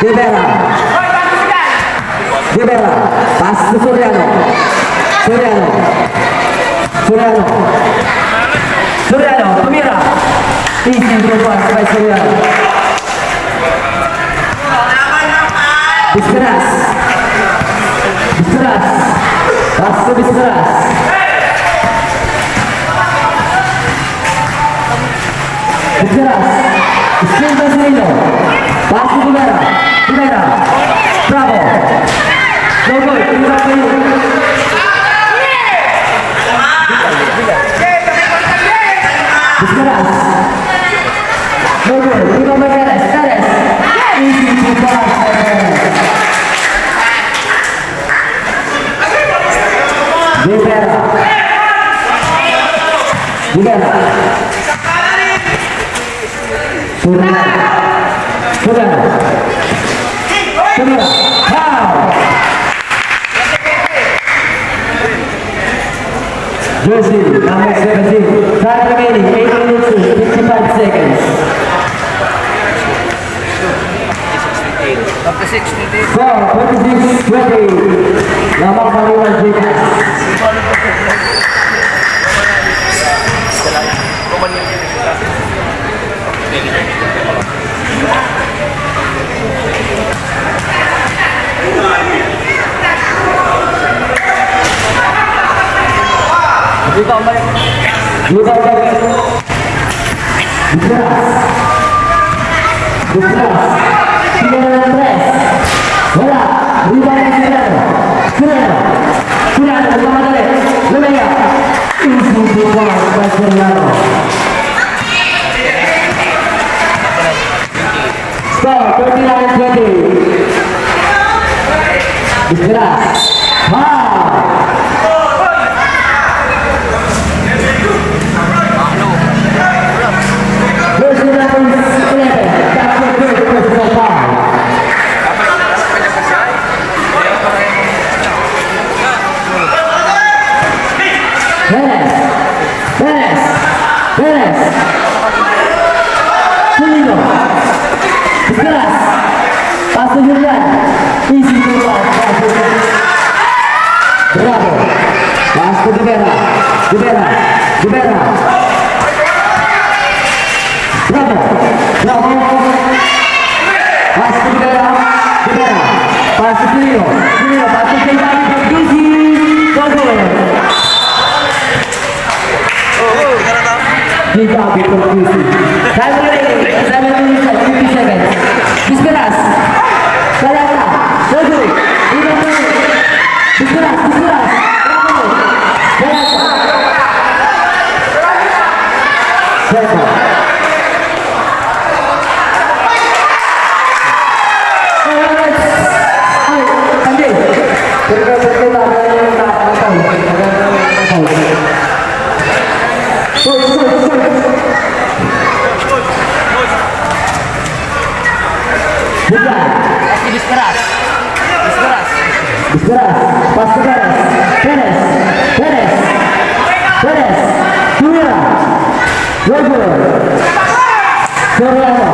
Rivera. Rivera. Pas ke Suryano. Suryano. Suryano. Suryano. Pemira. Isi berubah sampai Suryano. Biskeras. Biskeras. Pas ke Biskeras. Biskeras. Biskeras Nino. Pas ke Rivera. Rivera. Bravo. No goal. Terima kasih. Biskeras. No goal. Terima kasih. Teres. Isi berubah. Rivera. Rivera. Suryano. Suryano. Suryano. Foul. Jersey number 17. Time remaining 8 minutes and 55 seconds. Score 26-20. Lamang Paliwan Jikas. Skor 39-20. Biskeras. Bravo. Pas ke Rivera. Rivera. Rivera. Bravo. Bravo. Pas ke Rivera. Rivera. Pas ke Silio. Silio. Pas ke Rivera. Gizi. Gol. Kita berkompetisi. Time remaining 7 minutes and 50 seconds. Biskeras. Kalata. Dodo. Biskeras. Biskeras. Bravo. Kalata. Seko. Biskeras. Pas ke Teres. Teres. Teres. Teres. Suryano. Gol. Suryano.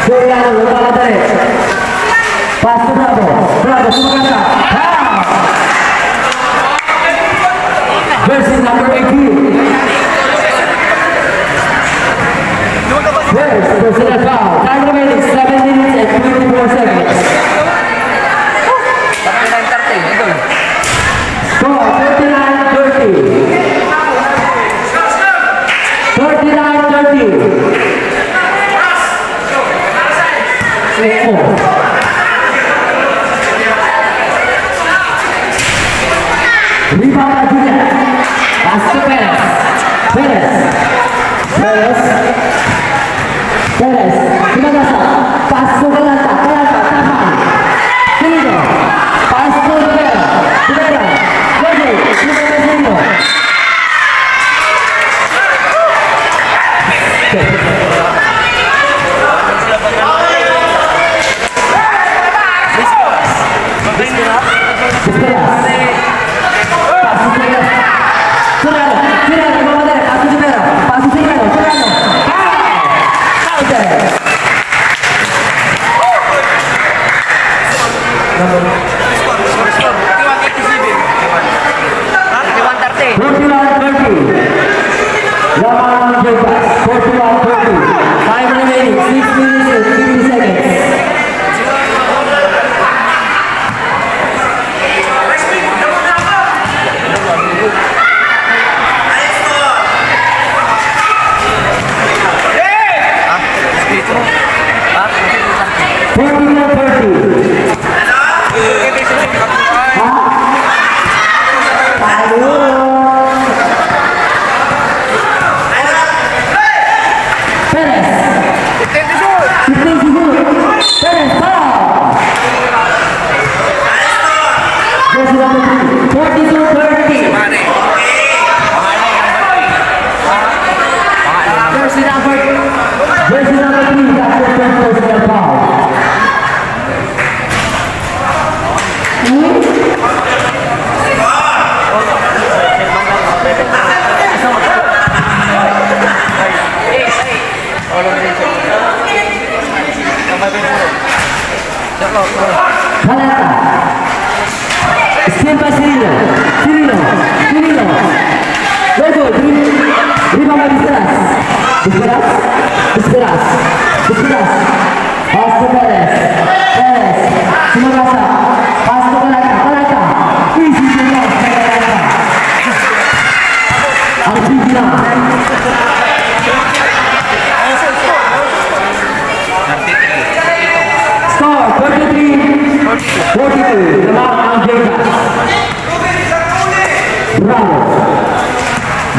Suryano lupa Teres. Pas ke Bravo. Bravo Suryano. Versus number 18. Yes, personal foul. Time remaining 7 minutes and 24 seconds. Score 39-30. 39-30. Rebound juga. Pas ke Perez. Perez. Perez. Perez. Terima kasih. Pas ke Kalata. Kalata. Taman. Sini. Pas ke Rivera. Rivera. Gol. Rivera. Biskeras. Pas ke Rivera. Suryano. Suryano. Rivera. Pas ke Rivera. 41-30. Lawan bebas 41-30. Time remaining 6 minutes and 50 seconds.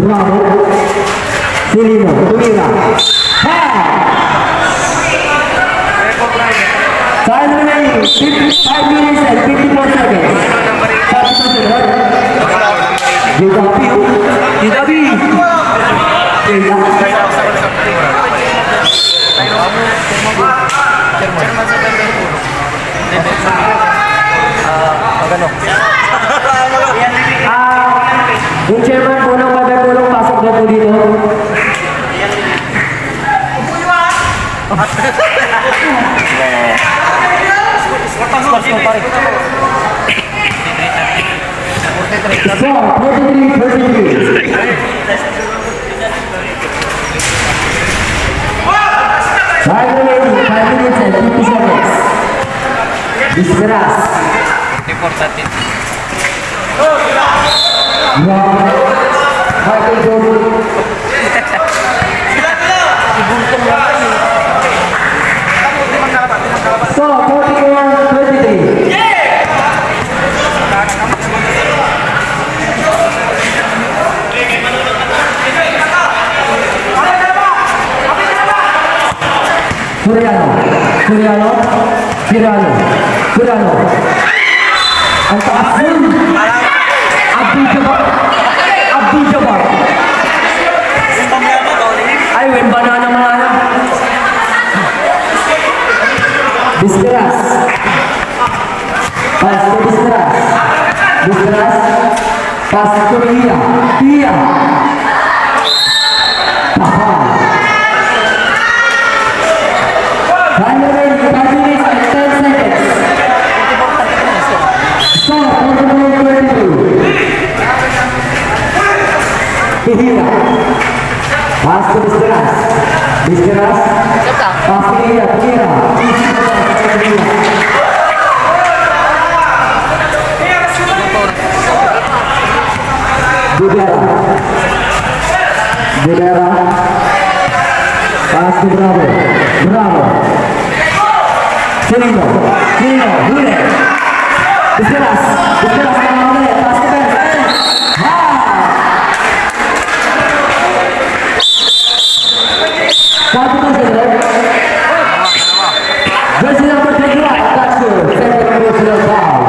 Bravo, Cirino, Tumira, time remaining 5 minutes and 54 seconds. Yung chairman po ng magagulong pasok na po dito. Score 43-33. Time remaining 5 minutes and 50 seconds. Disperas. Michael Jordan. So, 44-23. Suriano. Ang taas yun. Abdul Jabbar. Ay, win banana mga. Disperas. Pas ke Disperas. Pas ke Dia. Time remaining 5 minutes and 10 seconds. Stop, 44-22. Hira. Pas ke Disperas. Pas ke Hira. Budera. Pas ke Bravo. Cirino, Hule. Disperas mengambil pas ke Ben. Satu saja. Jersey number 21, that's good. Second personal foul.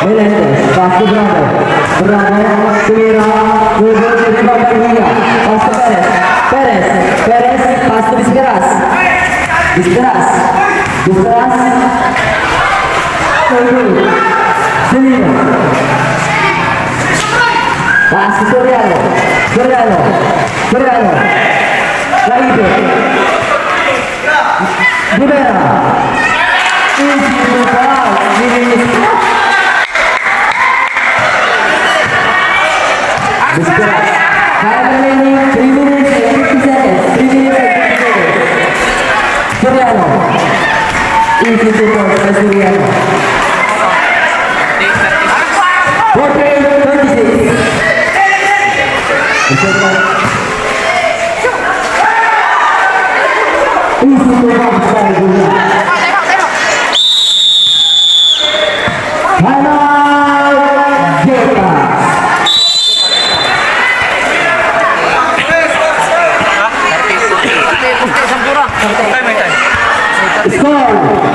Melendez, pass to Bravo. Bravo, tumira, Google, rebound by Villa. Pass to Perez. Perez, Perez, pass to Vizqueras. Vizqueras, Vizqueras. Celino. Pass to Soriano. Soriano. Soriano. Laito. Rivera. Easy to foul. Vizqueras. Time remaining 3 minutes and 50 seconds. 3 minutes and 50 seconds. Soriano. Easy to foul by Soriano. 48-36. Easy to foul by Soriano. Hanal Jeta. Score